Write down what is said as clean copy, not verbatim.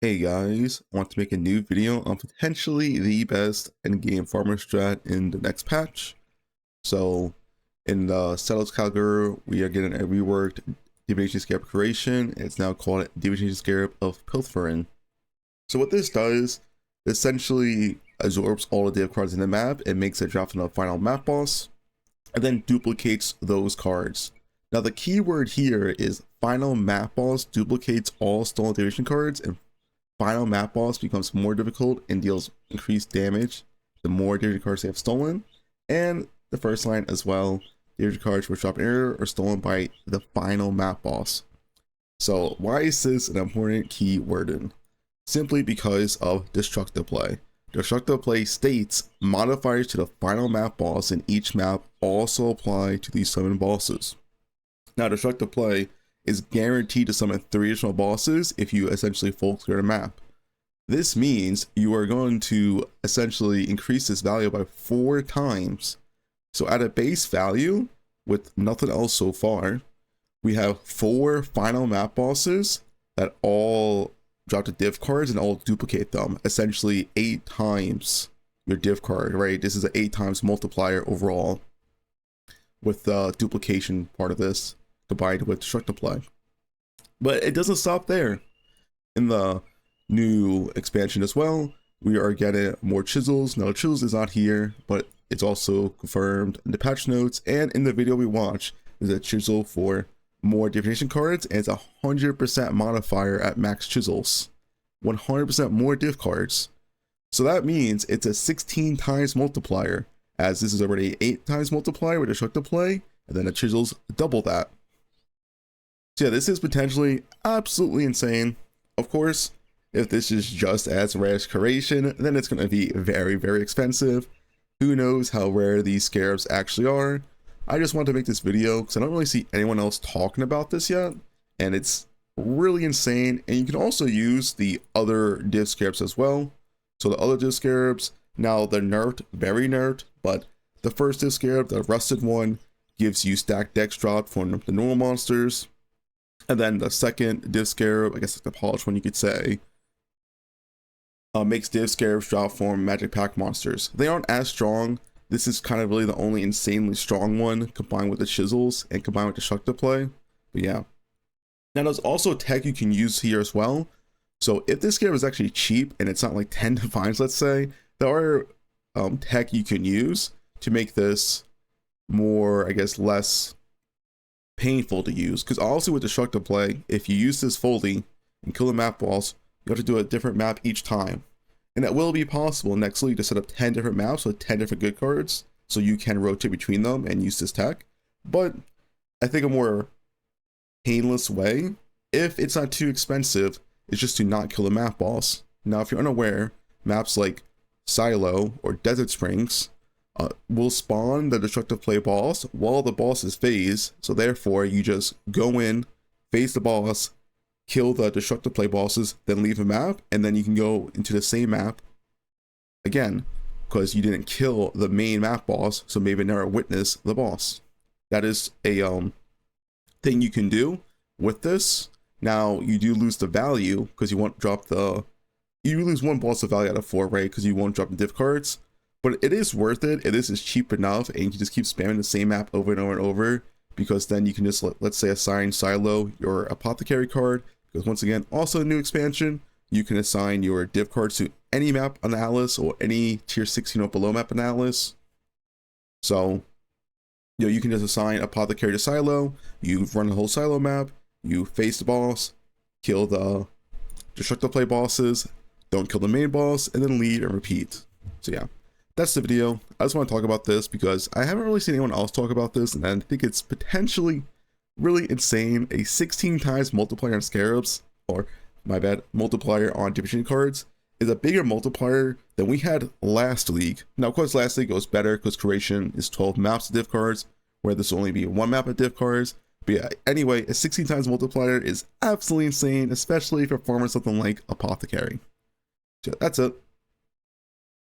Hey guys, I want to make a new video on potentially the best endgame farmer strat in the next patch. So in the Settles Calgary, we are getting a reworked Divination Scarab creation. It's now called Divination Scarab of Pilferin. So what this does, essentially absorbs all the div cards in the map and makes it drop in the final map boss, and then duplicates those cards. Now the key word here is final map boss duplicates all stolen divination cards, and final map boss becomes more difficult and deals increased damage the more divination cards they have stolen. And the first line as well, divination cards which drop an error are stolen by the final map boss. So why is this an important key wording? Simply because of destructive play. Destructive play states modifiers to the final map boss in each map also apply to these summon bosses. Now destructive play is guaranteed to summon 3 additional bosses if you essentially full clear the map. This means you are going to essentially increase this value by 4 times. So at a base value, with nothing else so far, we have 4 final map bosses that all drop the div cards and all duplicate them. Essentially 8 times your div card, right? This is an 8 times multiplier overall with the duplication part of this combined with destructive play. But it doesn't stop there. In the new expansion as well, we are getting more chisels. Now chisels is not here, but it's also confirmed in the patch notes and in the video we watched. There's a chisel for more divination cards, and it's a 100% modifier at max chisels, 100% more div cards. So that means it's a 16 times multiplier, as this is already 8 times multiplier with destructive play, and then the chisels double that. So yeah, this is potentially absolutely insane. Of course, if this is just as rare as creation, then it's going to be very, very expensive. Who knows how rare these scarabs actually are. I just want to make this video because I don't really see anyone else talking about this yet, and it's really insane. And you can also use the other div scarabs as well. So the other div scarabs, now they're nerfed, very nerfed, but the first div scarab, the rusted one, gives you stacked dex drop from the normal monsters. And then the second div scarab, I guess it's the polished one you could say, makes div scarabs drop from magic pack monsters. They aren't as strong. This is kind of really the only insanely strong one combined with the chisels and combined with destructive play. But yeah. Now there's also tech you can use here as well. So if this scarab is actually cheap and it's not like 10 divines, let's say, there are tech you can use to make this more, I guess, less painful to use. Because also with destructive play, if you use this fully and kill the map boss, you have to do a different map each time. And that will be possible next league to set up 10 different maps with 10 different good cards, so you can rotate between them and use this tech. But I think a more painless way, if it's not too expensive, is just to not kill the map boss. Now if you're unaware, maps like Silo or Desert Springs will spawn the destructive play boss while the boss is phased, so therefore you just go in, phase the boss, kill the destructive play bosses, then leave the map, and then you can go into the same map again because you didn't kill the main map boss, so maybe never witness the boss. That is a thing you can do with this. Now you do lose the value because you won't drop you lose 1 boss of value out of 4, right? Because you won't drop the div cards, but it is worth it. It is cheap enough, and you can just keep spamming the same map over and over and over, because then you can just let's say assign Silo your apothecary card. Because once again, also a new expansion, you can assign your div cards to any map on Atlas or any tier 16 or below map on Atlas. So, you can just assign Apothecary to Silo, you run the whole Silo map, you face the boss, kill the destructive play bosses, don't kill the main boss, and then leave and repeat. So yeah, that's the video. I just want to talk about this because I haven't really seen anyone else talk about this, and I think it's potentially really insane. A 16 times multiplier on scarabs, or my bad, multiplier on division cards, is a bigger multiplier than we had last league. Now of course last league was better because creation is 12 maps of div cards, where this will only be 1 map of div cards. But yeah, anyway, a 16 times multiplier is absolutely insane, especially if you're farming something like apothecary. So that's it.